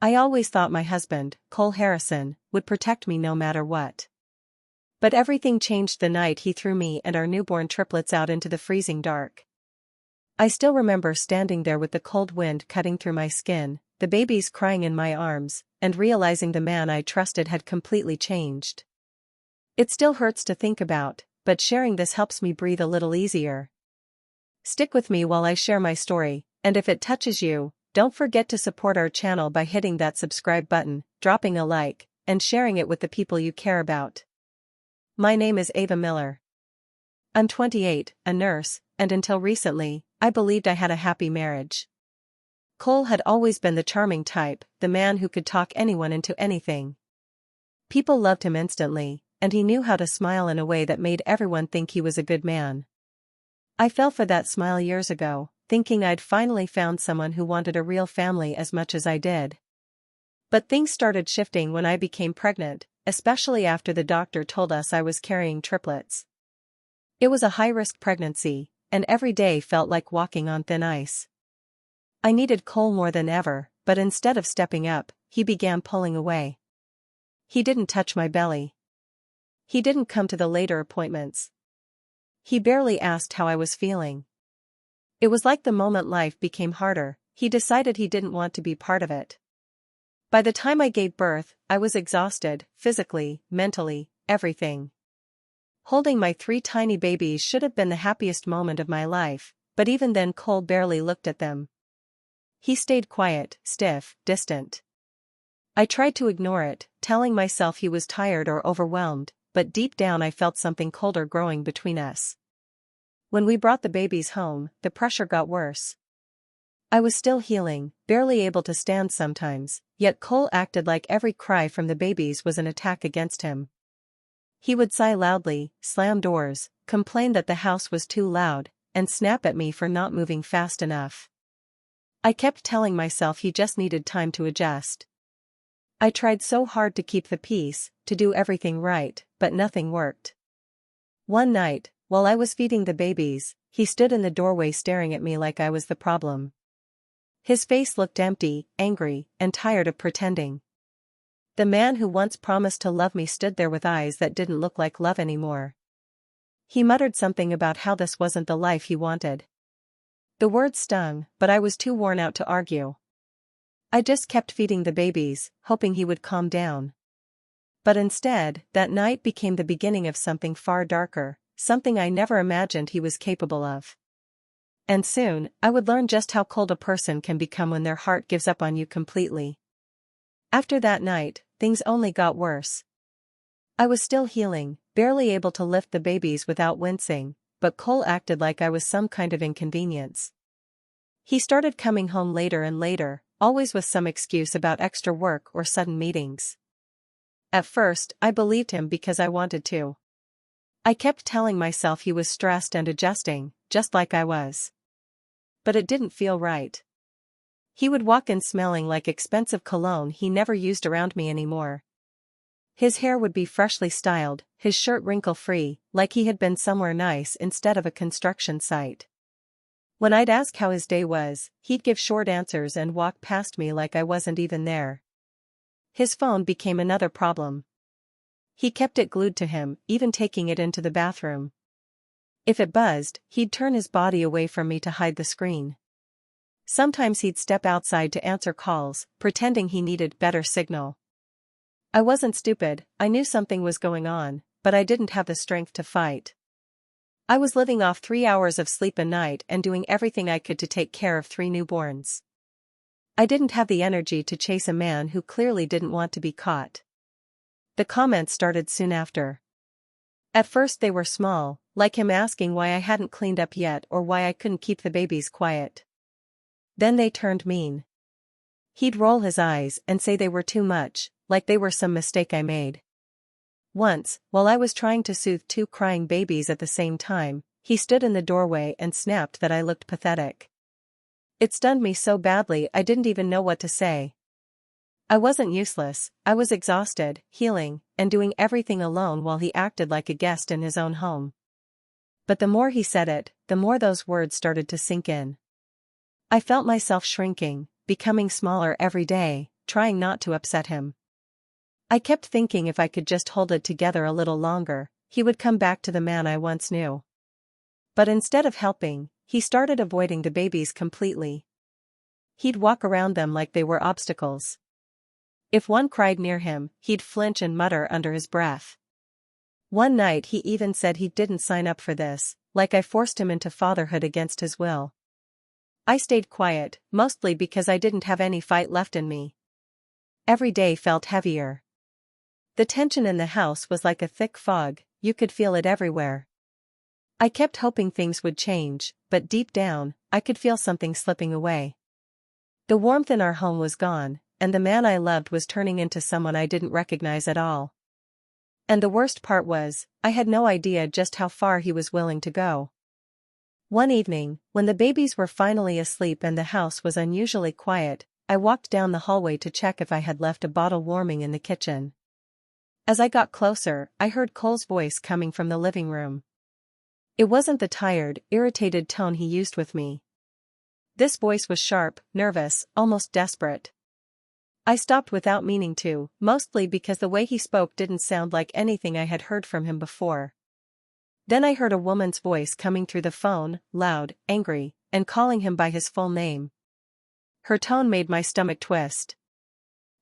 I always thought my husband, Cole Harrison, would protect me no matter what. But everything changed the night he threw me and our newborn triplets out into the freezing dark. I still remember standing there with the cold wind cutting through my skin, the babies crying in my arms, and realizing the man I trusted had completely changed. It still hurts to think about, but sharing this helps me breathe a little easier. Stick with me while I share my story, and if it touches you, don't forget to support our channel by hitting that subscribe button, dropping a like, and sharing it with the people you care about. My name is Ava Miller. I'm 28, a nurse, and until recently, I believed I had a happy marriage. Cole had always been the charming type, the man who could talk anyone into anything. People loved him instantly, and he knew how to smile in a way that made everyone think he was a good man. I fell for that smile years ago, thinking I'd finally found someone who wanted a real family as much as I did. But things started shifting when I became pregnant, especially after the doctor told us I was carrying triplets. It was a high-risk pregnancy, and every day felt like walking on thin ice. I needed Cole more than ever, but instead of stepping up, he began pulling away. He didn't touch my belly. He didn't come to the later appointments. He barely asked how I was feeling. It was like the moment life became harder, he decided he didn't want to be part of it. By the time I gave birth, I was exhausted, physically, mentally, everything. Holding my 3 tiny babies should have been the happiest moment of my life, but even then Cole barely looked at them. He stayed quiet, stiff, distant. I tried to ignore it, telling myself he was tired or overwhelmed, but deep down I felt something colder growing between us. When we brought the babies home, the pressure got worse. I was still healing, barely able to stand sometimes, yet Cole acted like every cry from the babies was an attack against him. He would sigh loudly, slam doors, complain that the house was too loud, and snap at me for not moving fast enough. I kept telling myself he just needed time to adjust. I tried so hard to keep the peace, to do everything right, but nothing worked. One night, while I was feeding the babies, he stood in the doorway staring at me like I was the problem. His face looked empty, angry, and tired of pretending. The man who once promised to love me stood there with eyes that didn't look like love anymore. He muttered something about how this wasn't the life he wanted. The words stung, but I was too worn out to argue. I just kept feeding the babies, hoping he would calm down. But instead, that night became the beginning of something far darker, something I never imagined he was capable of. And soon, I would learn just how cold a person can become when their heart gives up on you completely. After that night, things only got worse. I was still healing, barely able to lift the babies without wincing, but Cole acted like I was some kind of inconvenience. He started coming home later and later, always with some excuse about extra work or sudden meetings. At first, I believed him because I wanted to. I kept telling myself he was stressed and adjusting, just like I was. But it didn't feel right. He would walk in smelling like expensive cologne he never used around me anymore. His hair would be freshly styled, his shirt wrinkle-free, like he had been somewhere nice instead of a construction site. When I'd ask how his day was, he'd give short answers and walk past me like I wasn't even there. His phone became another problem. He kept it glued to him, even taking it into the bathroom. If it buzzed, he'd turn his body away from me to hide the screen. Sometimes he'd step outside to answer calls, pretending he needed better signal. I wasn't stupid, I knew something was going on, but I didn't have the strength to fight. I was living off 3 hours of sleep a night and doing everything I could to take care of 3 newborns. I didn't have the energy to chase a man who clearly didn't want to be caught. The comments started soon after. At first they were small, like him asking why I hadn't cleaned up yet or why I couldn't keep the babies quiet. Then they turned mean. He'd roll his eyes and say they were too much, like they were some mistake I made. Once, while I was trying to soothe 2 crying babies at the same time, he stood in the doorway and snapped that I looked pathetic. It stunned me so badly I didn't even know what to say. I wasn't useless, I was exhausted, healing, and doing everything alone while he acted like a guest in his own home. But the more he said it, the more those words started to sink in. I felt myself shrinking, becoming smaller every day, trying not to upset him. I kept thinking if I could just hold it together a little longer, he would come back to the man I once knew. But instead of helping, he started avoiding the babies completely. He'd walk around them like they were obstacles. If one cried near him, he'd flinch and mutter under his breath. One night he even said he didn't sign up for this, like I forced him into fatherhood against his will. I stayed quiet, mostly because I didn't have any fight left in me. Every day felt heavier. The tension in the house was like a thick fog, you could feel it everywhere. I kept hoping things would change, but deep down, I could feel something slipping away. The warmth in our home was gone, and the man I loved was turning into someone I didn't recognize at all. And the worst part was, I had no idea just how far he was willing to go. One evening, when the babies were finally asleep and the house was unusually quiet, I walked down the hallway to check if I had left a bottle warming in the kitchen. As I got closer, I heard Cole's voice coming from the living room. It wasn't the tired, irritated tone he used with me. This voice was sharp, nervous, almost desperate. I stopped without meaning to, mostly because the way he spoke didn't sound like anything I had heard from him before. Then I heard a woman's voice coming through the phone, loud, angry, and calling him by his full name. Her tone made my stomach twist.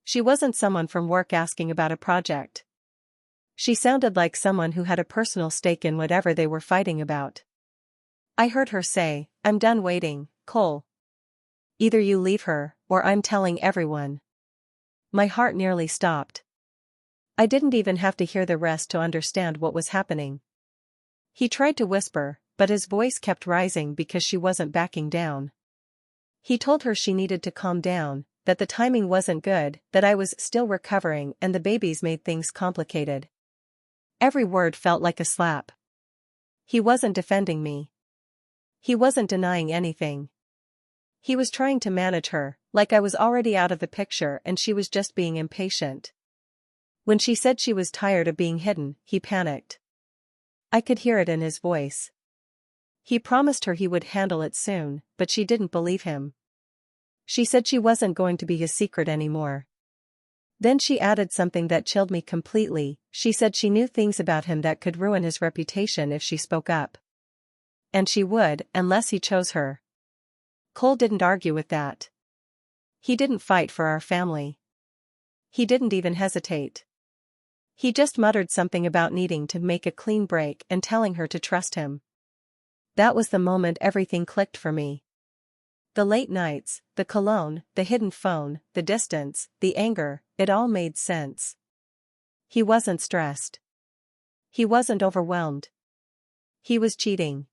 She wasn't someone from work asking about a project. She sounded like someone who had a personal stake in whatever they were fighting about. I heard her say, "I'm done waiting, Cole. Either you leave her, or I'm telling everyone." My heart nearly stopped. I didn't even have to hear the rest to understand what was happening. He tried to whisper, but his voice kept rising because she wasn't backing down. He told her she needed to calm down, that the timing wasn't good, that I was still recovering and the babies made things complicated. Every word felt like a slap. He wasn't defending me. He wasn't denying anything. He was trying to manage her, like I was already out of the picture and she was just being impatient. When she said she was tired of being hidden, he panicked. I could hear it in his voice. He promised her he would handle it soon, but she didn't believe him. She said she wasn't going to be his secret anymore. Then she added something that chilled me completely. She said she knew things about him that could ruin his reputation if she spoke up. And she would, unless he chose her. Cole didn't argue with that. He didn't fight for our family. He didn't even hesitate. He just muttered something about needing to make a clean break and telling her to trust him. That was the moment everything clicked for me. The late nights, the cologne, the hidden phone, the distance, the anger, it all made sense. He wasn't stressed. He wasn't overwhelmed. He was cheating.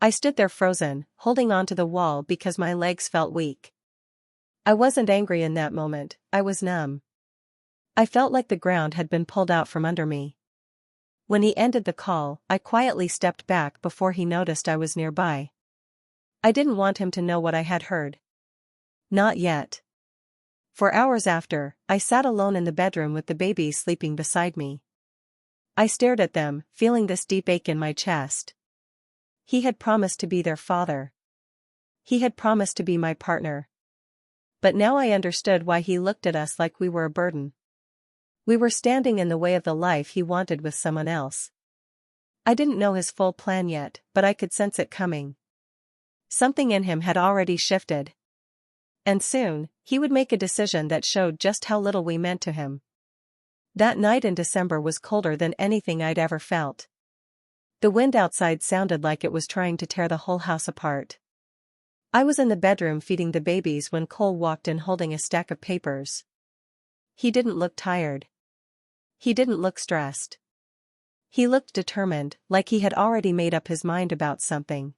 I stood there frozen, holding onto the wall because my legs felt weak. I wasn't angry in that moment, I was numb. I felt like the ground had been pulled out from under me. When he ended the call, I quietly stepped back before he noticed I was nearby. I didn't want him to know what I had heard. Not yet. For hours after, I sat alone in the bedroom with the babies sleeping beside me. I stared at them, feeling this deep ache in my chest. He had promised to be their father. He had promised to be my partner. But now I understood why he looked at us like we were a burden. We were standing in the way of the life he wanted with someone else. I didn't know his full plan yet, but I could sense it coming. Something in him had already shifted. And soon, he would make a decision that showed just how little we meant to him. That night in December was colder than anything I'd ever felt. The wind outside sounded like it was trying to tear the whole house apart. I was in the bedroom feeding the babies when Cole walked in holding a stack of papers. He didn't look tired. He didn't look stressed. He looked determined, like he had already made up his mind about something.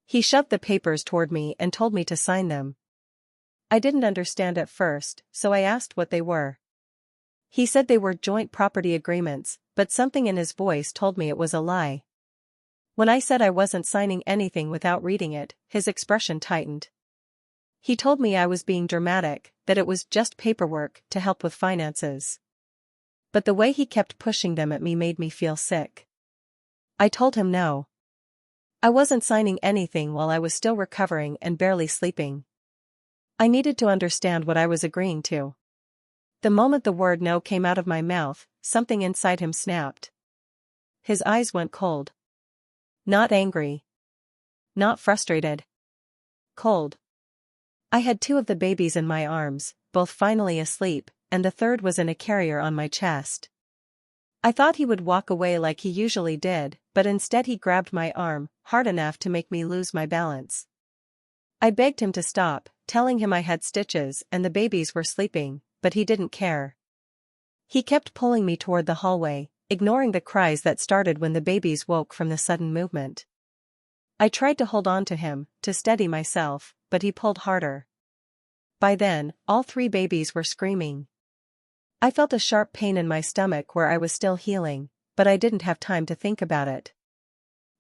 He shoved the papers toward me and told me to sign them. I didn't understand at first, so I asked what they were. He said they were joint property agreements, but something in his voice told me it was a lie. When I said I wasn't signing anything without reading it, his expression tightened. He told me I was being dramatic, that it was just paperwork to help with finances. But the way he kept pushing them at me made me feel sick. I told him no. I wasn't signing anything while I was still recovering and barely sleeping. I needed to understand what I was agreeing to. The moment the word no came out of my mouth, something inside him snapped. His eyes went cold. Not angry. Not frustrated. Cold. I had 2 of the babies in my arms, both finally asleep, and the third was in a carrier on my chest. I thought he would walk away like he usually did, but instead he grabbed my arm, hard enough to make me lose my balance. I begged him to stop, telling him I had stitches and the babies were sleeping, but he didn't care. He kept pulling me toward the hallway, ignoring the cries that started when the babies woke from the sudden movement. I tried to hold on to him, to steady myself, but he pulled harder. By then, all 3 babies were screaming. I felt a sharp pain in my stomach where I was still healing, but I didn't have time to think about it.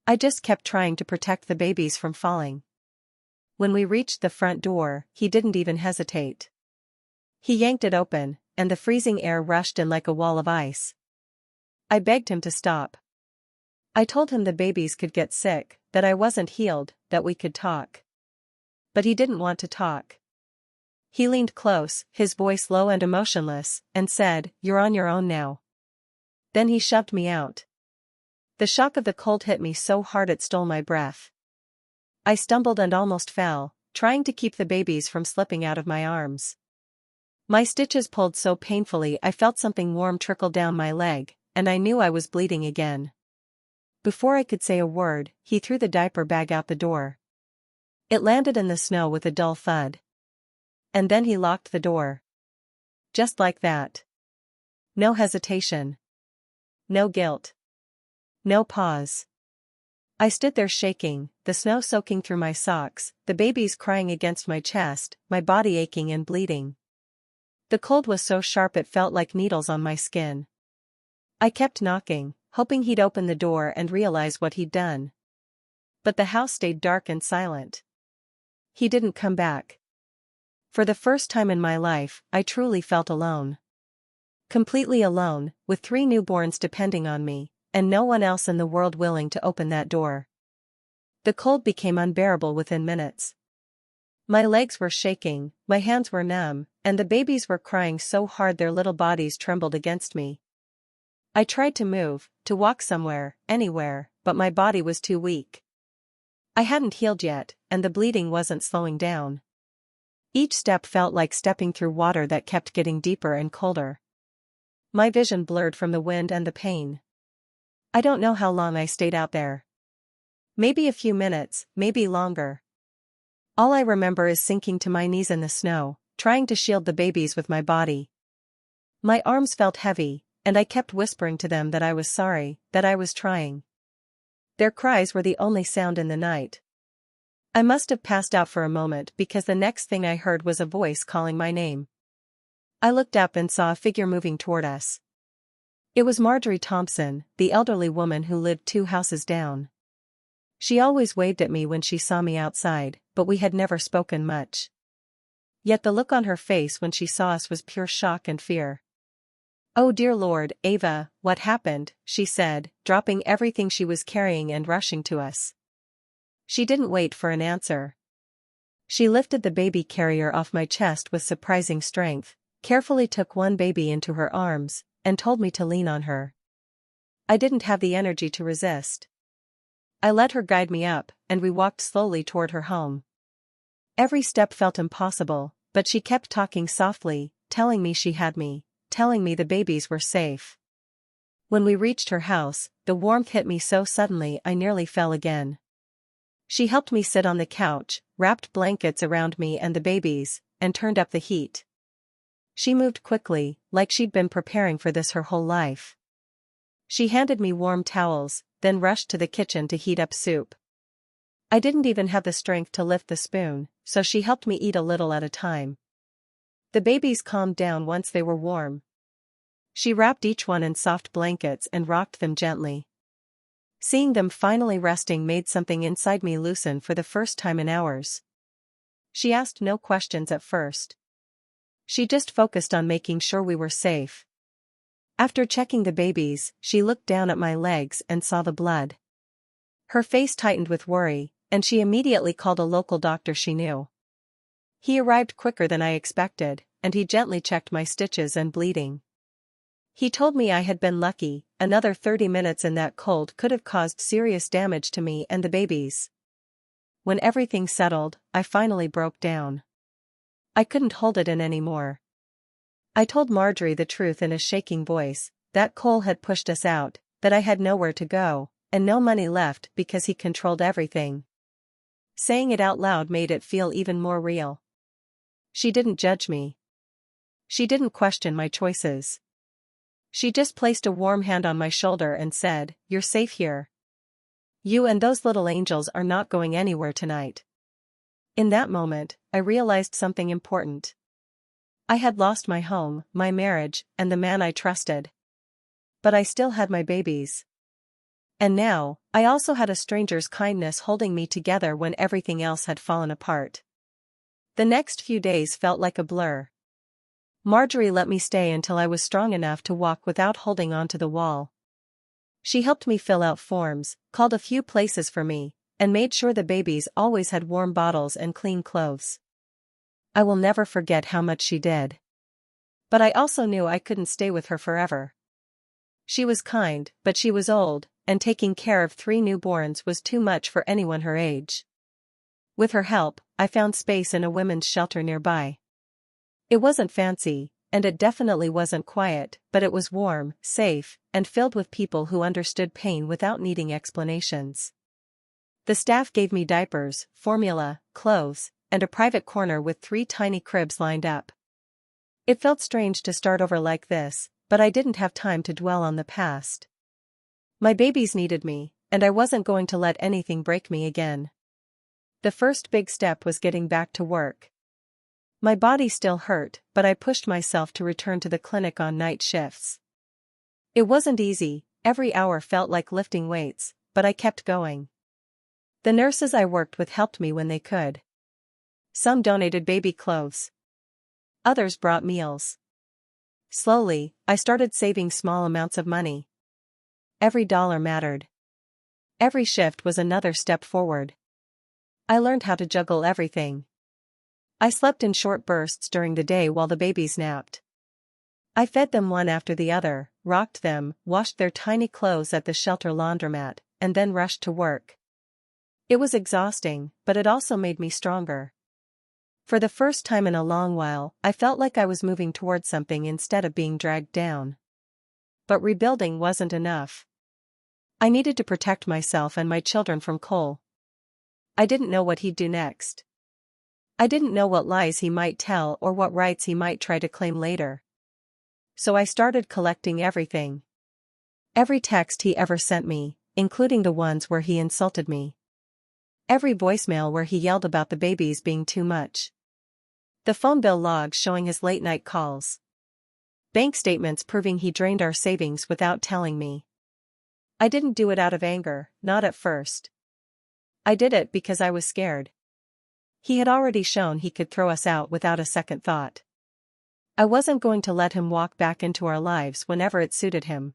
I just kept trying to protect the babies from falling. When we reached the front door, he didn't even hesitate. He yanked it open, and the freezing air rushed in like a wall of ice. I begged him to stop. I told him the babies could get sick, that I wasn't healed, that we could talk. But he didn't want to talk. He leaned close, his voice low and emotionless, and said, "You're on your own now." Then he shoved me out. The shock of the cold hit me so hard it stole my breath. I stumbled and almost fell, trying to keep the babies from slipping out of my arms. My stitches pulled so painfully I felt something warm trickle down my leg, and I knew I was bleeding again. Before I could say a word, he threw the diaper bag out the door. It landed in the snow with a dull thud. And then he locked the door. Just like that. No hesitation. No guilt. No pause. I stood there shaking, the snow soaking through my socks, the babies crying against my chest, my body aching and bleeding. The cold was so sharp it felt like needles on my skin. I kept knocking, hoping he'd open the door and realize what he'd done. But the house stayed dark and silent. He didn't come back. For the first time in my life, I truly felt alone. Completely alone, with 3 newborns depending on me, and no one else in the world willing to open that door. The cold became unbearable within minutes. My legs were shaking, my hands were numb, and the babies were crying so hard their little bodies trembled against me. I tried to move, to walk somewhere, anywhere, but my body was too weak. I hadn't healed yet, and the bleeding wasn't slowing down. Each step felt like stepping through water that kept getting deeper and colder. My vision blurred from the wind and the pain. I don't know how long I stayed out there. Maybe a few minutes, maybe longer. All I remember is sinking to my knees in the snow, trying to shield the babies with my body. My arms felt heavy, and I kept whispering to them that I was sorry, that I was trying. Their cries were the only sound in the night. I must have passed out for a moment because the next thing I heard was a voice calling my name. I looked up and saw a figure moving toward us. It was Marjorie Thompson, the elderly woman who lived 2 houses down. She always waved at me when she saw me outside, but we had never spoken much. Yet the look on her face when she saw us was pure shock and fear. "Oh dear Lord, Ava, what happened?" she said, dropping everything she was carrying and rushing to us. She didn't wait for an answer. She lifted the baby carrier off my chest with surprising strength, carefully took one baby into her arms, and told me to lean on her. I didn't have the energy to resist. I let her guide me up, and we walked slowly toward her home. Every step felt impossible, but she kept talking softly, telling me she had me, telling me the babies were safe. When we reached her house, the warmth hit me so suddenly I nearly fell again. She helped me sit on the couch, wrapped blankets around me and the babies, and turned up the heat. She moved quickly, like she'd been preparing for this her whole life. She handed me warm towels, then rushed to the kitchen to heat up soup. I didn't even have the strength to lift the spoon, so she helped me eat a little at a time. The babies calmed down once they were warm. She wrapped each one in soft blankets and rocked them gently. Seeing them finally resting made something inside me loosen for the first time in hours. She asked no questions at first. She just focused on making sure we were safe. After checking the babies, she looked down at my legs and saw the blood. Her face tightened with worry, and she immediately called a local doctor she knew. He arrived quicker than I expected, and he gently checked my stitches and bleeding. He told me I had been lucky. Another 30 minutes in that cold could have caused serious damage to me and the babies. When everything settled, I finally broke down. I couldn't hold it in anymore. I told Marjorie the truth in a shaking voice, that Cole had pushed us out, that I had nowhere to go, and no money left because he controlled everything. Saying it out loud made it feel even more real. She didn't judge me. She didn't question my choices. She just placed a warm hand on my shoulder and said, "You're safe here. You and those little angels are not going anywhere tonight." In that moment, I realized something important. I had lost my home, my marriage, and the man I trusted. But I still had my babies. And now, I also had a stranger's kindness holding me together when everything else had fallen apart. The next few days felt like a blur. Marjorie let me stay until I was strong enough to walk without holding onto the wall. She helped me fill out forms, called a few places for me, and made sure the babies always had warm bottles and clean clothes. I will never forget how much she did. But I also knew I couldn't stay with her forever. She was kind, but she was old, and taking care of 3 newborns was too much for anyone her age. With her help, I found space in a women's shelter nearby. It wasn't fancy, and it definitely wasn't quiet, but it was warm, safe, and filled with people who understood pain without needing explanations. The staff gave me diapers, formula, clothes, and a private corner with 3 tiny cribs lined up. It felt strange to start over like this, but I didn't have time to dwell on the past. My babies needed me, and I wasn't going to let anything break me again. The first big step was getting back to work. My body still hurt, but I pushed myself to return to the clinic on night shifts. It wasn't easy, every hour felt like lifting weights, but I kept going. The nurses I worked with helped me when they could. Some donated baby clothes. Others brought meals. Slowly, I started saving small amounts of money. Every dollar mattered. Every shift was another step forward. I learned how to juggle everything. I slept in short bursts during the day while the babies napped. I fed them one after the other, rocked them, washed their tiny clothes at the shelter laundromat, and then rushed to work. It was exhausting, but it also made me stronger. For the first time in a long while, I felt like I was moving towards something instead of being dragged down. But rebuilding wasn't enough. I needed to protect myself and my children from Cole. I didn't know what he'd do next. I didn't know what lies he might tell or what rights he might try to claim later. So I started collecting everything. Every text he ever sent me, including the ones where he insulted me. Every voicemail where he yelled about the babies being too much. The phone bill logs showing his late-night calls. Bank statements proving he drained our savings without telling me. I didn't do it out of anger, not at first. I did it because I was scared. He had already shown he could throw us out without a second thought. I wasn't going to let him walk back into our lives whenever it suited him.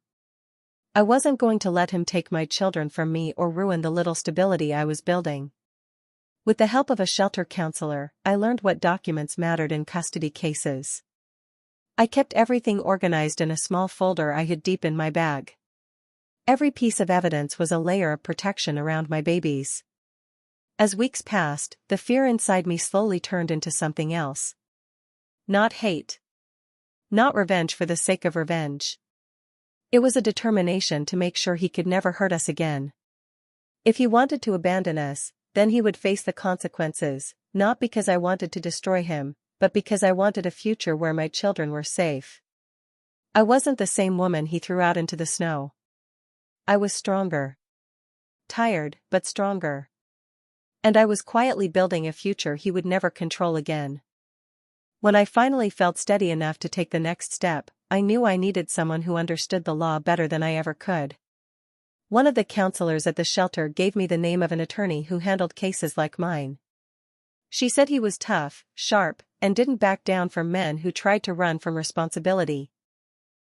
I wasn't going to let him take my children from me or ruin the little stability I was building. With the help of a shelter counselor, I learned what documents mattered in custody cases. I kept everything organized in a small folder I hid deep in my bag. Every piece of evidence was a layer of protection around my babies. As weeks passed, the fear inside me slowly turned into something else. Not hate. Not revenge for the sake of revenge. It was a determination to make sure he could never hurt us again. If he wanted to abandon us, then he would face the consequences, not because I wanted to destroy him, but because I wanted a future where my children were safe. I wasn't the same woman he threw out into the snow. I was stronger. Tired, but stronger. And I was quietly building a future he would never control again. When I finally felt steady enough to take the next step, I knew I needed someone who understood the law better than I ever could. One of the counselors at the shelter gave me the name of an attorney who handled cases like mine. She said he was tough, sharp, and didn't back down from men who tried to run from responsibility.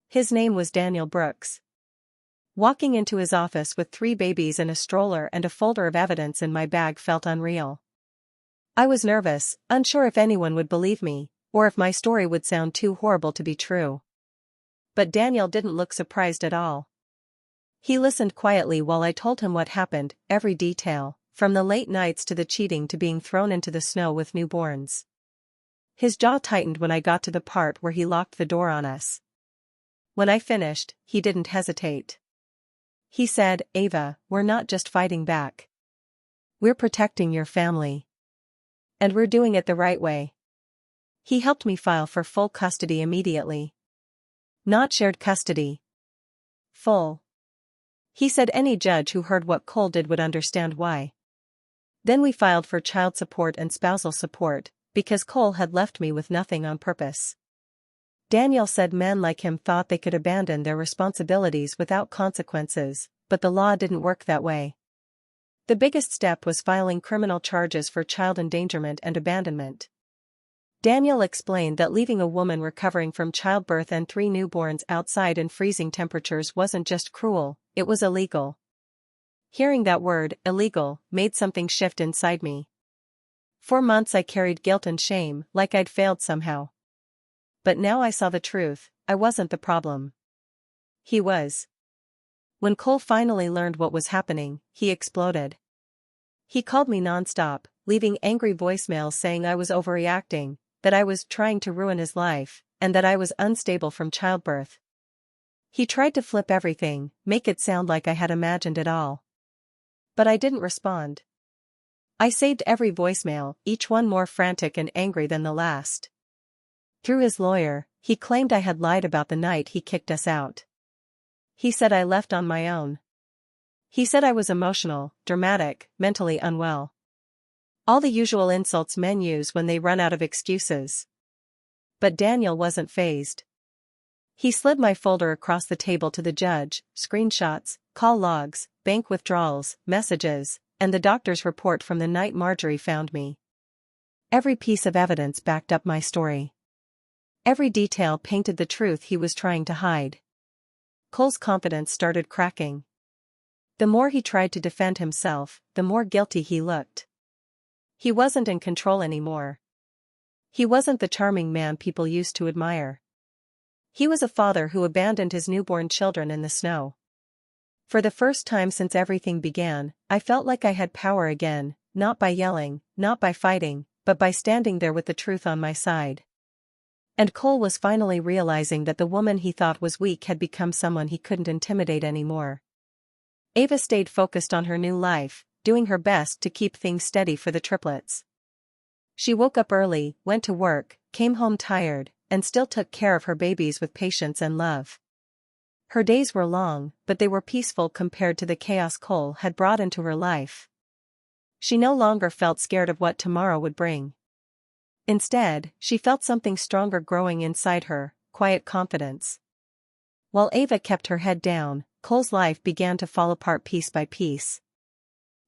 His name was Daniel Brooks. Walking into his office with 3 babies in a stroller and a folder of evidence in my bag felt unreal. I was nervous, unsure if anyone would believe me, or if my story would sound too horrible to be true. But Daniel didn't look surprised at all. He listened quietly while I told him what happened, every detail, from the late nights to the cheating to being thrown into the snow with newborns. His jaw tightened when I got to the part where he locked the door on us. When I finished, he didn't hesitate. He said, "Ava, we're not just fighting back. We're protecting your family. And we're doing it the right way." He helped me file for full custody immediately. Not shared custody. Full. He said any judge who heard what Cole did would understand why. Then we filed for child support and spousal support, because Cole had left me with nothing on purpose. Daniel said men like him thought they could abandon their responsibilities without consequences, but the law didn't work that way. The biggest step was filing criminal charges for child endangerment and abandonment. Daniel explained that leaving a woman recovering from childbirth and 3 newborns outside in freezing temperatures wasn't just cruel, it was illegal. Hearing that word, illegal, made something shift inside me. For months I carried guilt and shame, like I'd failed somehow. But now I saw the truth, I wasn't the problem. He was. When Cole finally learned what was happening, he exploded. He called me nonstop, leaving angry voicemails saying I was overreacting, that I was trying to ruin his life, and that I was unstable from childbirth. He tried to flip everything, make it sound like I had imagined it all. But I didn't respond. I saved every voicemail, each one more frantic and angry than the last. Through his lawyer, he claimed I had lied about the night he kicked us out. He said I left on my own. He said I was emotional, dramatic, mentally unwell. All the usual insults men use when they run out of excuses. But Daniel wasn't fazed. He slid my folder across the table to the judge, screenshots, call logs, bank withdrawals, messages, and the doctor's report from the night Marjorie found me. Every piece of evidence backed up my story. Every detail painted the truth he was trying to hide. Cole's confidence started cracking. The more he tried to defend himself, the more guilty he looked. He wasn't in control anymore. He wasn't the charming man people used to admire. He was a father who abandoned his newborn children in the snow. For the first time since everything began, I felt like I had power again, not by yelling, not by fighting, but by standing there with the truth on my side. And Cole was finally realizing that the woman he thought was weak had become someone he couldn't intimidate anymore. Ava stayed focused on her new life, doing her best to keep things steady for the triplets. She woke up early, went to work, came home tired, and still took care of her babies with patience and love. Her days were long, but they were peaceful compared to the chaos Cole had brought into her life. She no longer felt scared of what tomorrow would bring. Instead, she felt something stronger growing inside her, quiet confidence. While Ava kept her head down, Cole's life began to fall apart piece by piece.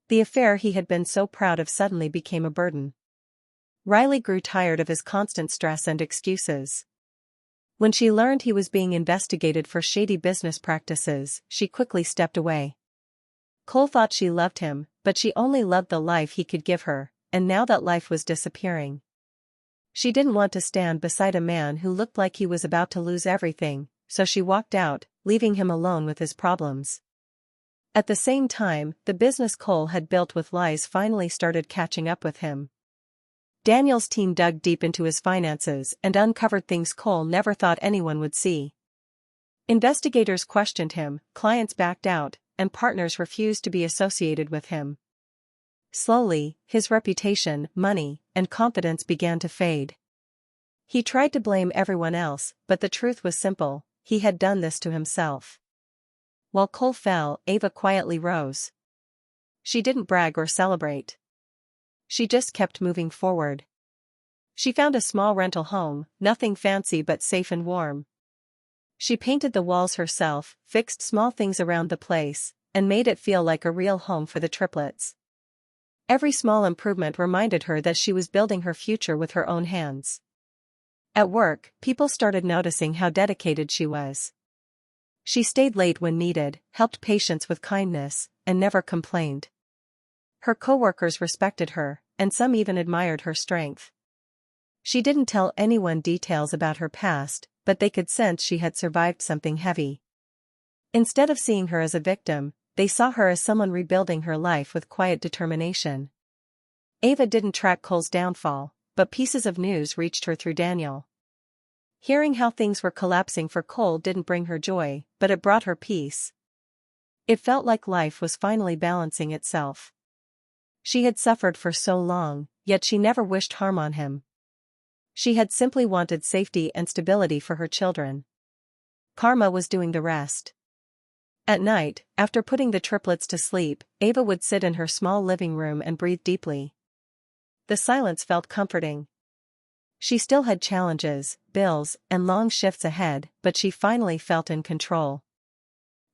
The affair he had been so proud of suddenly became a burden. Riley grew tired of his constant stress and excuses. When she learned he was being investigated for shady business practices, she quickly stepped away. Cole thought she loved him, but she only loved the life he could give her, and now that life was disappearing. She didn't want to stand beside a man who looked like he was about to lose everything, so she walked out, leaving him alone with his problems. At the same time, the business Cole had built with lies finally started catching up with him. Daniel's team dug deep into his finances and uncovered things Cole never thought anyone would see. Investigators questioned him, clients backed out, and partners refused to be associated with him. Slowly, his reputation, money, and confidence began to fade. He tried to blame everyone else, but the truth was simple: he had done this to himself. While Cole fell, Ava quietly rose. She didn't brag or celebrate. She just kept moving forward. She found a small rental home, nothing fancy but safe and warm. She painted the walls herself, fixed small things around the place, and made it feel like a real home for the triplets. Every small improvement reminded her that she was building her future with her own hands. At work, people started noticing how dedicated she was. She stayed late when needed, helped patients with kindness, and never complained. Her coworkers respected her, and some even admired her strength. She didn't tell anyone details about her past, but they could sense she had survived something heavy. Instead of seeing her as a victim, they saw her as someone rebuilding her life with quiet determination. Ava didn't track Cole's downfall, but pieces of news reached her through Daniel. Hearing how things were collapsing for Cole didn't bring her joy, but it brought her peace. It felt like life was finally balancing itself. She had suffered for so long, yet she never wished harm on him. She had simply wanted safety and stability for her children. Karma was doing the rest. At night, after putting the triplets to sleep, Ava would sit in her small living room and breathe deeply. The silence felt comforting. She still had challenges, bills, and long shifts ahead, but she finally felt in control.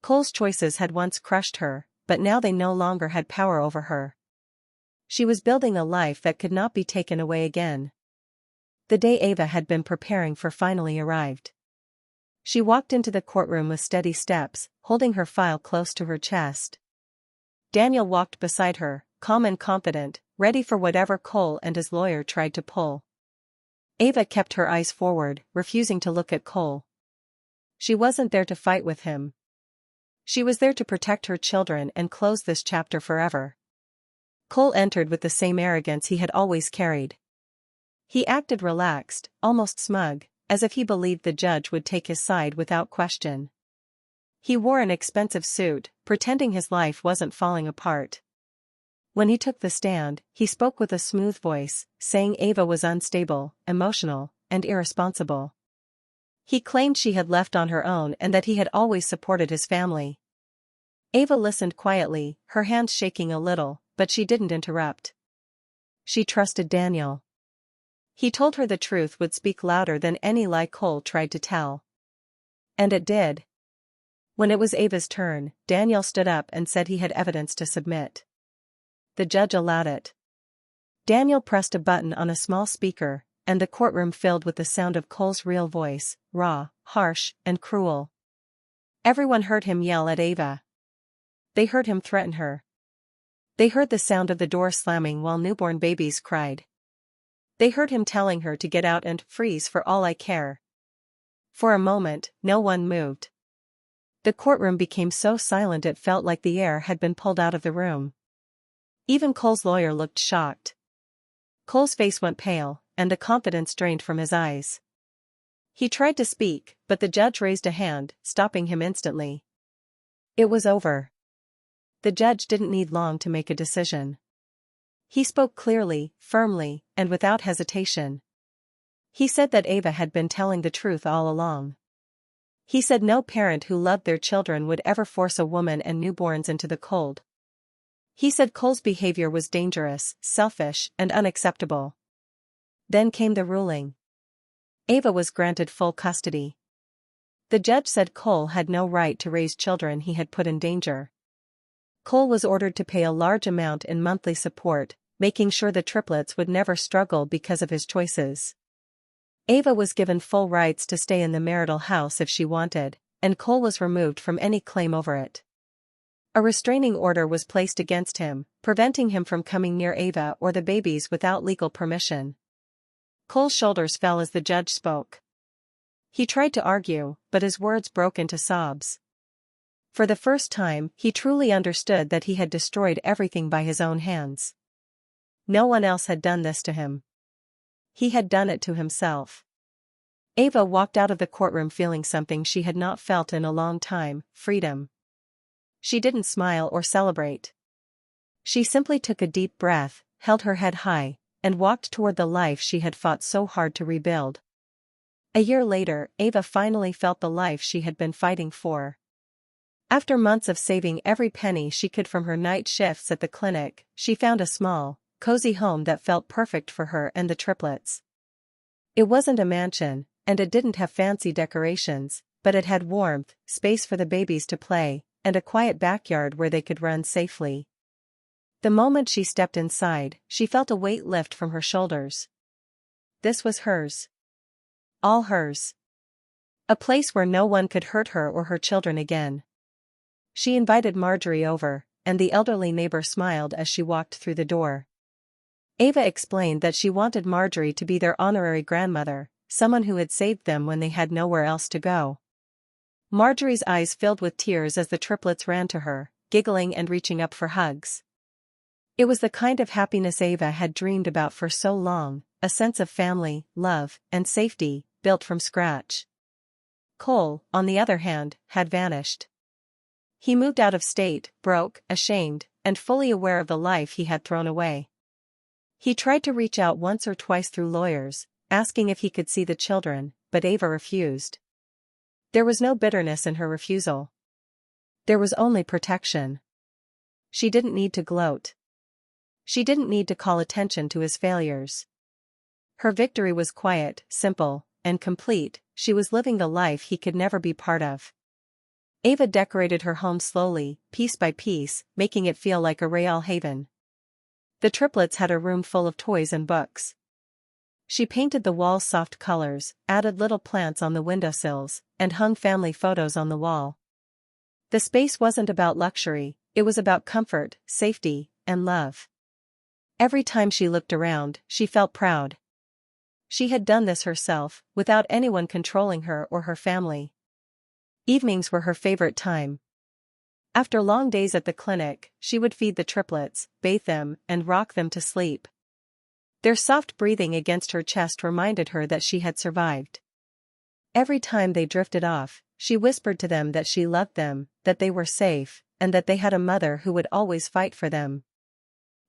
Cole's choices had once crushed her, but now they no longer had power over her. She was building a life that could not be taken away again. The day Ava had been preparing for finally arrived. She walked into the courtroom with steady steps, holding her file close to her chest. Daniel walked beside her, calm and confident, ready for whatever Cole and his lawyer tried to pull. Ava kept her eyes forward, refusing to look at Cole. She wasn't there to fight with him. She was there to protect her children and close this chapter forever. Cole entered with the same arrogance he had always carried. He acted relaxed, almost smug, as if he believed the judge would take his side without question. He wore an expensive suit, pretending his life wasn't falling apart. When he took the stand, he spoke with a smooth voice, saying Ava was unstable, emotional, and irresponsible. He claimed she had left on her own and that he had always supported his family. Ava listened quietly, her hands shaking a little, but she didn't interrupt. She trusted Daniel. He told her the truth would speak louder than any lie Cole tried to tell. And it did. When it was Ava's turn, Daniel stood up and said he had evidence to submit. The judge allowed it. Daniel pressed a button on a small speaker, and the courtroom filled with the sound of Cole's real voice, raw, harsh, and cruel. Everyone heard him yell at Ava. They heard him threaten her. They heard the sound of the door slamming while newborn babies cried. They heard him telling her to get out and freeze for all I care. For a moment, no one moved. The courtroom became so silent it felt like the air had been pulled out of the room. Even Cole's lawyer looked shocked. Cole's face went pale, and the confidence drained from his eyes. He tried to speak, but the judge raised a hand, stopping him instantly. It was over. The judge didn't need long to make a decision. He spoke clearly, firmly, and without hesitation. He said that Ava had been telling the truth all along. He said no parent who loved their children would ever force a woman and newborns into the cold. He said Cole's behavior was dangerous, selfish, and unacceptable. Then came the ruling. Ava was granted full custody. The judge said Cole had no right to raise children he had put in danger. Cole was ordered to pay a large amount in monthly support, making sure the triplets would never struggle because of his choices. Ava was given full rights to stay in the marital house if she wanted, and Cole was removed from any claim over it. A restraining order was placed against him, preventing him from coming near Ava or the babies without legal permission. Cole's shoulders fell as the judge spoke. He tried to argue, but his words broke into sobs. For the first time, he truly understood that he had destroyed everything by his own hands. No one else had done this to him. He had done it to himself. Ava walked out of the courtroom feeling something she had not felt in a long time, freedom. She didn't smile or celebrate. She simply took a deep breath, held her head high, and walked toward the life she had fought so hard to rebuild. A year later, Ava finally felt the life she had been fighting for. After months of saving every penny she could from her night shifts at the clinic, she found a small, cozy home that felt perfect for her and the triplets. It wasn't a mansion, and it didn't have fancy decorations, but it had warmth, space for the babies to play, and a quiet backyard where they could run safely. The moment she stepped inside, she felt a weight lift from her shoulders. This was hers. All hers. A place where no one could hurt her or her children again. She invited Marjorie over, and the elderly neighbor smiled as she walked through the door. Ava explained that she wanted Marjorie to be their honorary grandmother, someone who had saved them when they had nowhere else to go. Marjorie's eyes filled with tears as the triplets ran to her, giggling and reaching up for hugs. It was the kind of happiness Ava had dreamed about for so long, a sense of family, love, and safety, built from scratch. Cole, on the other hand, had vanished. He moved out of state, broke, ashamed, and fully aware of the life he had thrown away. He tried to reach out once or twice through lawyers, asking if he could see the children, but Ava refused. There was no bitterness in her refusal. There was only protection. She didn't need to gloat. She didn't need to call attention to his failures. Her victory was quiet, simple, and complete. She was living the life he could never be part of. Ava decorated her home slowly, piece by piece, making it feel like a real haven. The triplets had a room full of toys and books. She painted the walls soft colors, added little plants on the windowsills, and hung family photos on the wall. The space wasn't about luxury, it was about comfort, safety, and love. Every time she looked around, she felt proud. She had done this herself, without anyone controlling her or her family. Evenings were her favorite time. After long days at the clinic, she would feed the triplets, bathe them, and rock them to sleep. Their soft breathing against her chest reminded her that she had survived. Every time they drifted off, she whispered to them that she loved them, that they were safe, and that they had a mother who would always fight for them.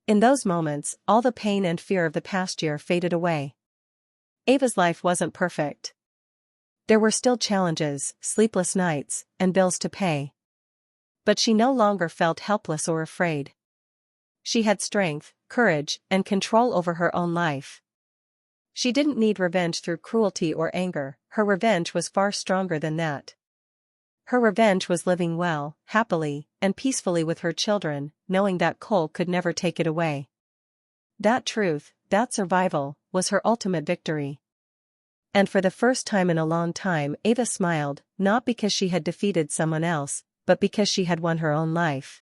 In those moments, all the pain and fear of the past year faded away. Ava's life wasn't perfect. There were still challenges, sleepless nights, and bills to pay. But she no longer felt helpless or afraid. She had strength, courage, and control over her own life. She didn't need revenge through cruelty or anger, her revenge was far stronger than that. Her revenge was living well, happily, and peacefully with her children, knowing that Cole could never take it away. That truth, that survival, was her ultimate victory. And for the first time in a long time, Ava smiled, not because she had defeated someone else, but because she had won her own life.